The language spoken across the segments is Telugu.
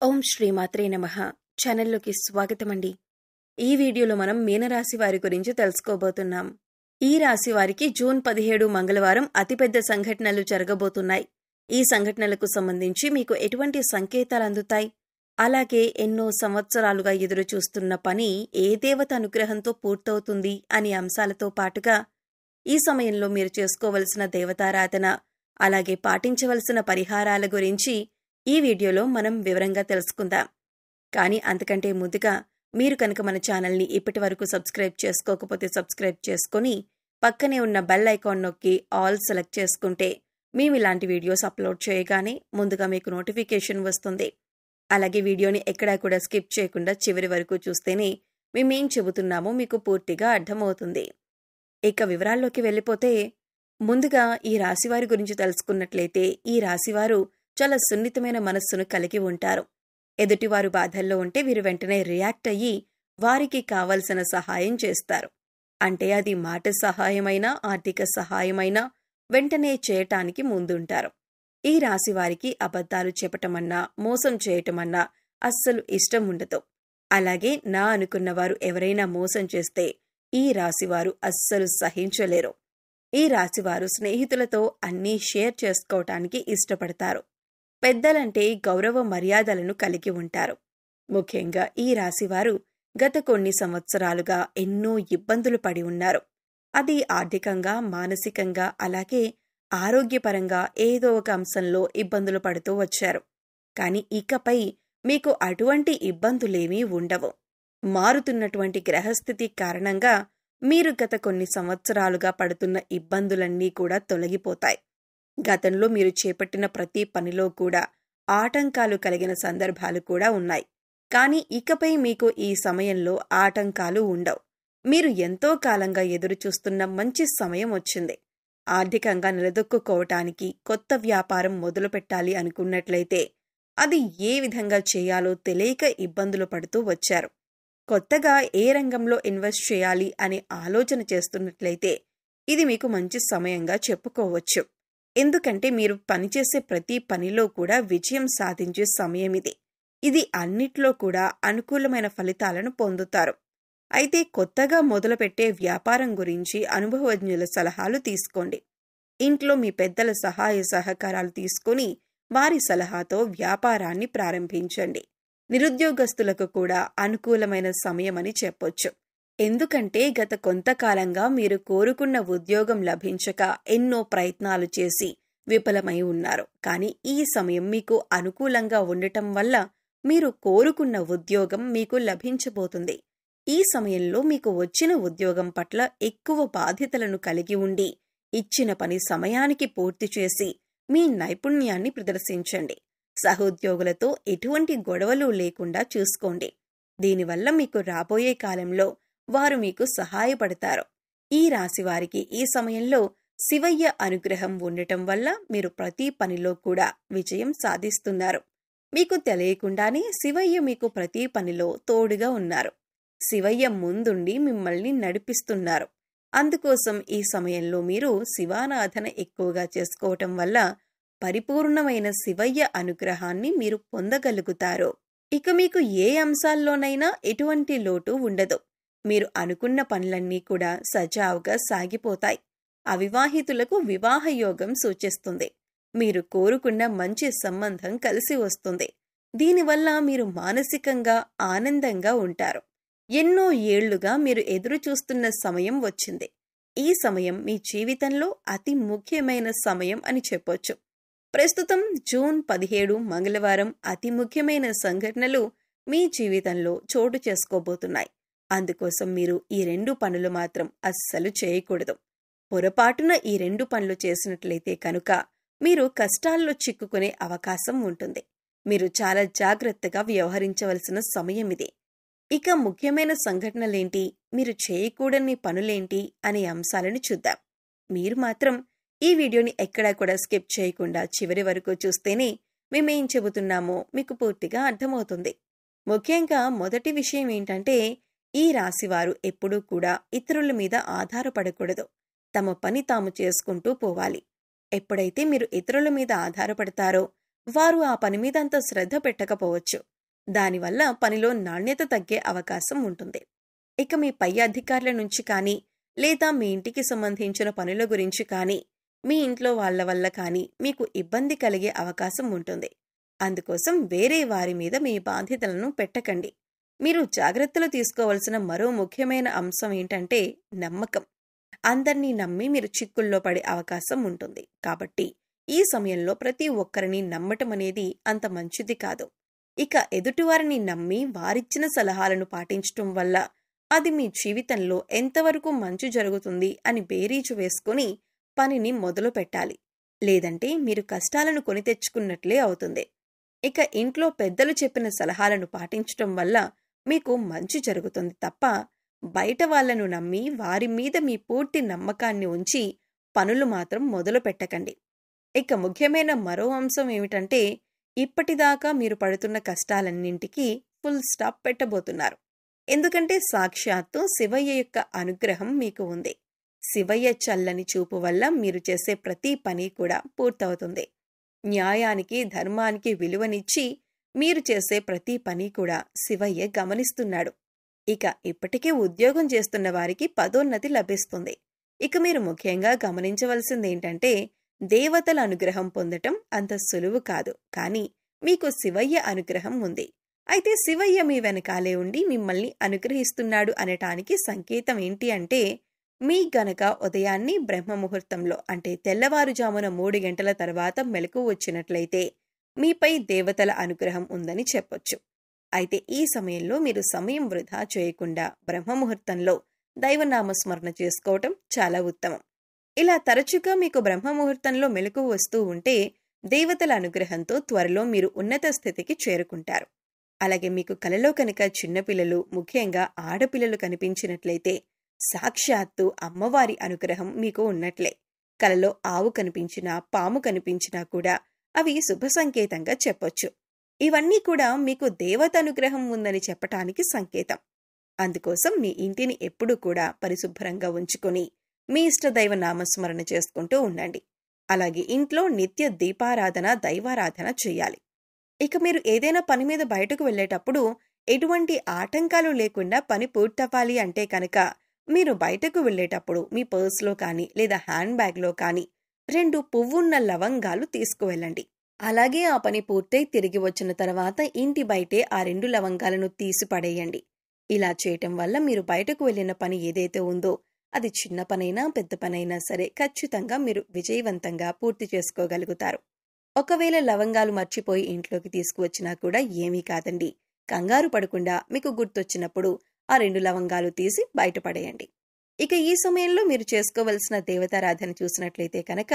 ఓం శ్రీమాత్రే నమః. ఛానల్లోకి స్వాగతమండి. ఈ వీడియోలో మనం మీనరాశి వారి గురించి తెలుసుకోబోతున్నాం. ఈ రాశి వారికి జూన్ 17 మంగళవారం అతిపెద్ద సంఘటనలు జరగబోతున్నాయి. ఈ సంఘటనలకు సంబంధించి మీకు ఎటువంటి సంకేతాలు అందుతాయి? అలాగే ఎన్నో సంవత్సరాలుగా ఎదురు చూస్తున్న పని ఏ దేవత అనుగ్రహంతో పూర్తవుతుంది అనే అంశాలతో పాటుగా ఈ సమయంలో మీరు చేసుకోవలసిన దేవతారాధన, అలాగే పాటించవలసిన పరిహారాల గురించి ఈ వీడియోలో మనం వివరంగా తెలుసుకుందాం. కానీ అంతకంటే ముందుగా మీరు కనుక మన ఛానల్ని ఇప్పటి వరకు సబ్స్క్రైబ్ చేసుకోకపోతే సబ్స్క్రైబ్ చేసుకొని పక్కనే ఉన్న బెల్ ఐకాన్ నొక్కి ఆల్ సెలెక్ట్ చేసుకుంటే మేము ఇలాంటి వీడియోస్ అప్లోడ్ చేయగానే ముందుగా మీకు నోటిఫికేషన్ వస్తుంది. అలాగే వీడియోని ఎక్కడా కూడా స్కిప్ చేయకుండా చివరి వరకు చూస్తేనే మేమేం చెబుతున్నామో మీకు పూర్తిగా అర్థమవుతుంది. ఇక వివరాల్లోకి వెళ్ళిపోతే ముందుగా ఈ రాశివారి గురించి తెలుసుకున్నట్లయితే ఈ రాశివారు చాలా సున్నితమైన మనస్సును కలిగి ఉంటారు. ఎదుటివారు బాధల్లో ఉంటే వీరు వెంటనే రియాక్ట్ అయ్యి వారికి కావలసిన సహాయం చేస్తారు. అంటే అది మాట సహాయమైనా, ఆర్థిక సహాయమైనా వెంటనే చేయటానికి ముందుంటారు. ఈ రాశి వారికి అబద్ధాలు చెప్పటమన్నా, మోసం చేయటమన్నా అస్సలు ఇష్టం ఉండదు. అలాగే నా అనుకున్నవారు ఎవరైనా మోసం చేస్తే ఈ రాశివారు అస్సలు సహించలేరు. ఈ రాశివారు స్నేహితులతో అన్నీ షేర్ చేసుకోవటానికి ఇష్టపడతారు. పెద్దలంటే గౌరవ మర్యాదలను కలిగి ఉంటారు. ముఖ్యంగా ఈ రాశివారు గత కొన్ని సంవత్సరాలుగా ఎన్నో ఇబ్బందులు పడి ఉన్నారు. అది ఆర్థికంగా, మానసికంగా, అలాగే ఆరోగ్యపరంగా ఏదో ఒక అంశంలో ఇబ్బందులు పడుతూ వచ్చారు. కానీ ఇకపై మీకు అటువంటి ఇబ్బందులేమీ ఉండవు. మారుతున్నటువంటి గ్రహస్థితి కారణంగా మీరు గత కొన్ని సంవత్సరాలుగా పడుతున్న ఇబ్బందులన్నీ కూడా తొలగిపోతాయి. గతంలో మీరు చేపట్టిన ప్రతి పనిలో కూడా ఆటంకాలు కలిగిన సందర్భాలు కూడా ఉన్నాయి. కానీ ఇకపై మీకు ఈ సమయంలో ఆటంకాలు ఉండవు. మీరు ఎంతో కాలంగా ఎదురుచూస్తున్న మంచి సమయం వచ్చింది. ఆర్థికంగా నిలదొక్కుకోవటానికి కొత్త వ్యాపారం మొదలుపెట్టాలి అనుకున్నట్లయితే అది ఏ విధంగా చేయాలో తెలియక ఇబ్బందులు పడుతూ వచ్చారు. కొత్తగా ఏ రంగంలో ఇన్వెస్ట్ చేయాలి అనే ఆలోచన చేస్తున్నట్లయితే ఇది మీకు మంచి సమయంగా చెప్పుకోవచ్చు. ఎందుకంటే మీరు పనిచేసే ప్రతి పనిలో కూడా విజయం సాధించే సమయం ఇది. ఇది అన్నిట్లో కూడా అనుకూలమైన ఫలితాలను పొందుతారు. అయితే కొత్తగా మొదలుపెట్టే వ్యాపారం గురించి అనుభవజ్ఞుల సలహాలు తీసుకోండి. ఇంట్లో మీ పెద్దల సహాయ సహకారాలు తీసుకుని వారి సలహాతో వ్యాపారాన్ని ప్రారంభించండి. నిరుద్యోగస్తులకు కూడా అనుకూలమైన సమయమని చెప్పొచ్చు. ఎందుకంటే గత కొంతకాలంగా మీరు కోరుకున్న ఉద్యోగం లభించక ఎన్నో ప్రయత్నాలు చేసి విఫలమై ఉన్నారు. కానీ ఈ సమయం మీకు అనుకూలంగా ఉండటం వల్ల మీరు కోరుకున్న ఉద్యోగం మీకు లభించబోతుంది. ఈ సమయంలో మీకు వచ్చిన ఉద్యోగం పట్ల ఎక్కువ బాధ్యతలను కలిగి ఉండి ఇచ్చిన పని సమయానికి పూర్తి చేసి మీ నైపుణ్యాన్ని ప్రదర్శించండి. సహోద్యోగులతో ఎటువంటి గొడవలు లేకుండా చూసుకోండి. దీనివల్ల మీకు రాబోయే కాలంలో వారు మీకు సహాయపడతారు. ఈ రాశివారికి ఈ సమయంలో శివయ్య అనుగ్రహం ఉండటం వల్ల మీరు ప్రతి పనిలో కూడా విజయం సాధిస్తున్నారు. మీకు తెలియకుండానే శివయ్య మీకు ప్రతి పనిలో తోడుగా ఉన్నారు. శివయ్య ముందుండి మిమ్మల్ని నడిపిస్తున్నారు. అందుకోసం ఈ సమయంలో మీరు శివారాధన ఎక్కువగా చేసుకోవటం వల్ల పరిపూర్ణమైన శివయ్య అనుగ్రహాన్ని మీరు పొందగలుగుతారు. ఇక మీకు ఏ అంశాల్లోనైనా ఎటువంటి లోటు ఉండదు. మీరు అనుకున్న పనులన్నీ కూడా సజావుగా సాగిపోతాయి. అవివాహితులకు వివాహ యోగం సూచిస్తుంది. మీరు కోరుకున్న మంచి సంబంధం కలిసి వస్తుంది. దీనివల్ల మీరు మానసికంగా ఆనందంగా ఉంటారు. ఎన్నో ఏళ్లుగా మీరు ఎదురు చూస్తున్న సమయం వచ్చింది. ఈ సమయం మీ జీవితంలో అతి ముఖ్యమైన సమయం అని చెప్పొచ్చు. ప్రస్తుతం జూన్ 17 మంగళవారం అతి ముఖ్యమైన సంఘటనలు మీ జీవితంలో చోటు చేసుకోబోతున్నాయి. అందుకోసం మీరు ఈ 2 పనులు మాత్రం అస్సలు చేయకూడదు. పొరపాటున ఈ 2 పనులు చేసినట్లయితే కనుక మీరు కష్టాల్లో చిక్కుకునే అవకాశం ఉంటుంది. మీరు చాలా జాగ్రత్తగా వ్యవహరించవలసిన సమయం ఇది. ఇక ముఖ్యమైన సంఘటనలేంటి, మీరు చేయకూడని పనులేంటి అనే అంశాలను చూద్దాం. మీరు మాత్రం ఈ వీడియోని ఎక్కడా కూడా స్కిప్ చేయకుండా చివరి వరకు చూస్తేనే మేమేం చెబుతున్నామో మీకు పూర్తిగా అర్థమవుతుంది. ముఖ్యంగా మొదటి విషయం ఏంటంటే ఈ రాశివారు ఎప్పుడూ కూడా ఇతరుల మీద ఆధారపడకూడదు. తమ పని తాము చేసుకుంటూ పోవాలి. ఎప్పుడైతే మీరు ఇతరుల మీద ఆధారపడతారో వారు ఆ పని మీద అంత శ్రద్ధ పెట్టకపోవచ్చు. దానివల్ల పనిలో నాణ్యత తగ్గే అవకాశం ఉంటుంది. ఇక మీ పై అధికారుల నుంచి కానీ, లేదా మీ ఇంటికి సంబంధించిన పనుల గురించి కానీ, మీ ఇంట్లో వాళ్ళ వల్ల కానీ మీకు ఇబ్బంది కలిగే అవకాశం ఉంటుంది. అందుకోసం వేరే వారి మీద మీ బాధ్యతలను పెట్టకండి. మీరు జాగ్రత్తలు తీసుకోవలసిన మరో ముఖ్యమైన అంశం ఏంటంటే నమ్మకం. అందర్నీ నమ్మి మీరు చిక్కుల్లో పడే అవకాశం ఉంటుంది. కాబట్టి ఈ సమయంలో ప్రతి ఒక్కరిని నమ్మటం అనేది అంత మంచిది కాదు. ఇక ఎదుటివారిని నమ్మి వారిచ్చిన సలహాలను పాటించటం వల్ల అది మీ జీవితంలో ఎంతవరకు మంచి జరుగుతుంది అని బేరీజు వేసుకుని పనిని మొదలు పెట్టాలి. లేదంటే మీరు కష్టాలను కొని తెచ్చుకున్నట్లే అవుతుంది. ఇక ఇంట్లో పెద్దలు చెప్పిన సలహాలను పాటించటం వల్ల మీకు మంచి జరుగుతుంది తప్ప బయట వాళ్లను నమ్మి వారి మీద మీ పూర్తి నమ్మకాన్ని ఉంచి పనులు మాత్రం మొదలు పెట్టకండి. ఇక ముఖ్యమైన మరో అంశం ఏమిటంటే ఇప్పటిదాకా మీరు పడుతున్న కష్టాలన్నింటికీ ఫుల్ స్టాప్ పెట్టబోతున్నారు. ఎందుకంటే సాక్షాత్తు శివయ్య యొక్క అనుగ్రహం మీకు ఉంది. శివయ్య చల్లని చూపు వల్ల మీరు చేసే ప్రతి పని కూడా పూర్తవుతుంది. న్యాయానికి ధర్మానికి విలువనిచ్చి మీరు చేసే ప్రతి పని కూడా శివయ్య గమనిస్తున్నాడు. ఇక ఇప్పటికే ఉద్యోగం చేస్తున్న వారికి పదోన్నతి లభిస్తుంది. ఇక మీరు ముఖ్యంగా గమనించవలసిందేంటంటే దేవతల అనుగ్రహం పొందటం అంత సులువు కాదు. కానీ మీకు శివయ్య అనుగ్రహం ఉంది. అయితే శివయ్య మీ వెనకాలే ఉండి మిమ్మల్ని అనుగ్రహిస్తున్నాడు అనటానికి సంకేతం ఏంటి అంటే మీ గనక ఉదయాన్ని బ్రహ్మముహూర్తంలో అంటే తెల్లవారుజామున 3 గంటల తర్వాత మెలకువ వచ్చినట్లయితే మీపై దేవతల అనుగ్రహం ఉందని చెప్పొచ్చు. అయితే ఈ సమయంలో మీరు సమయం వృధా చేయకుండా బ్రహ్మముహూర్తంలో దైవనామస్మరణ చేసుకోవటం చాలా ఉత్తమం. ఇలా తరచుగా మీకు బ్రహ్మముహూర్తంలో మెలకువ వస్తూ ఉంటే దేవతల అనుగ్రహంతో త్వరలో మీరు ఉన్నత స్థితికి చేరుకుంటారు. అలాగే మీకు కలలో కనుక చిన్నపిల్లలు ముఖ్యంగా ఆడపిల్లలు కనిపించినట్లయితే సాక్షాత్తు అమ్మవారి అనుగ్రహం మీకు ఉన్నట్లే. కలలో ఆవు కనిపించినా పాము కనిపించినా కూడా అవి శుభ సంకేతంగా చెప్పొచ్చు. ఇవన్నీ కూడా మీకు దేవత అనుగ్రహం ఉందని చెప్పటానికి సంకేతం. అందుకోసం మీ ఇంటిని ఎప్పుడూ కూడా పరిశుభ్రంగా ఉంచుకొని మీ ఇష్టదైవ నామస్మరణ చేసుకుంటూ ఉండండి. అలాగే ఇంట్లో నిత్య దీపారాధన దైవారాధన చేయాలి. ఇక మీరు ఏదైనా పని మీద బయటకు వెళ్లేటప్పుడు ఎటువంటి ఆటంకాలు లేకుండా పని పూర్తవ్వాలి అంటే కనుక మీరు బయటకు వెళ్లేటప్పుడు మీ పర్స్లో కానీ లేదా హ్యాండ్ బ్యాగ్లో కానీ 2 పువ్వున్న లవంగాలు తీసుకువెళ్ళండి. అలాగే ఆ పని పూర్తయి తిరిగి వచ్చిన తర్వాత ఇంటి బయటే ఆ 2 లవంగాలను తీసి పడేయండి. ఇలా చేయటం వల్ల మీరు బయటకు వెళ్లిన పని ఏదైతే ఉందో అది చిన్న పనైనా పెద్ద పనైనా సరే ఖచ్చితంగా మీరు విజయవంతంగా పూర్తి చేసుకోగలుగుతారు. ఒకవేళ లవంగాలు మర్చిపోయి ఇంట్లోకి తీసుకువచ్చినా కూడా ఏమీ కాదండి. కంగారు పడకుండా మీకు గుర్తొచ్చినప్పుడు ఆ 2 లవంగాలు తీసి బయటపడేయండి. ఇక ఈ సమయంలో మీరు చేసుకోవలసిన దేవతారాధన చూసినట్లయితే కనుక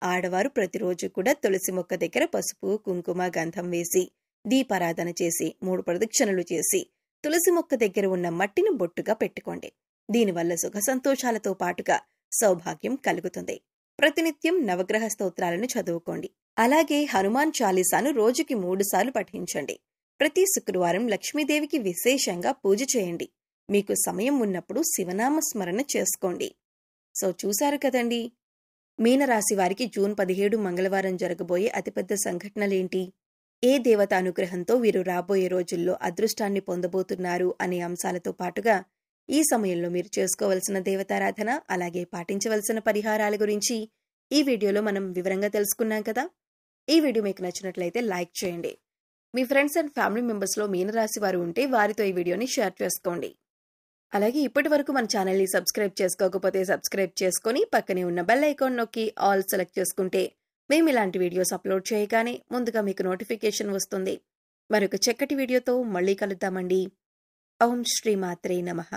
ఆడవారు ప్రతిరోజు కూడా తులసి మొక్క దగ్గర పసుపు కుంకుమ గంధం వేసి దీపారాధన చేసి 3 ప్రదక్షిణలు చేసి తులసి మొక్క దగ్గర ఉన్న మట్టిని బొట్టుగా పెట్టుకోండి. దీనివల్ల సుఖ సంతోషాలతో పాటుగా సౌభాగ్యం కలుగుతుంది. ప్రతినిత్యం నవగ్రహ స్తోత్రాలను చదువుకోండి. అలాగే హనుమాన్ చాలీసాను రోజుకి 3 సార్లు పఠించండి. ప్రతి శుక్రవారం లక్ష్మీదేవికి విశేషంగా పూజ చేయండి. మీకు సమయం ఉన్నప్పుడు శివనామ స్మరణ చేసుకోండి. సో చూశారు కదండి, మీనరాశి వారికి జూన్ 17 మంగళవారం జరగబోయే అతిపెద్ద సంఘటనలేంటి, ఏ దేవత అనుగ్రహంతో వీరు రాబోయే రోజుల్లో అదృష్టాన్ని పొందబోతున్నారు అనే అంశాలతో పాటుగా ఈ సమయంలో మీరు చేసుకోవలసిన దేవతారాధన అలాగే పాటించవలసిన పరిహారాల గురించి ఈ వీడియోలో మనం వివరంగా తెలుసుకున్నాం కదా. ఈ వీడియో మీకు నచ్చినట్లయితే లైక్ చేయండి. మీ ఫ్రెండ్స్ అండ్ ఫ్యామిలీ మెంబర్స్లో మీనరాశి వారు ఉంటే వారితో ఈ వీడియోని షేర్ చేసుకోండి. అలాగే ఇప్పటి వరకు మన ఛానల్ని సబ్స్క్రైబ్ చేసుకోకపోతే సబ్స్క్రైబ్ చేసుకొని పక్కనే ఉన్న బెల్ ఐకాన్ నొక్కి ఆల్ సెలెక్ట్ చేసుకుంటే మేము ఇలాంటి వీడియోస్ అప్లోడ్ చేయగానే ముందుగా మీకు నోటిఫికేషన్ వస్తుంది. మరొక చక్కటి వీడియోతో మళ్ళీ కలుద్దామండి. ఓం శ్రీ మాత్రే నమః.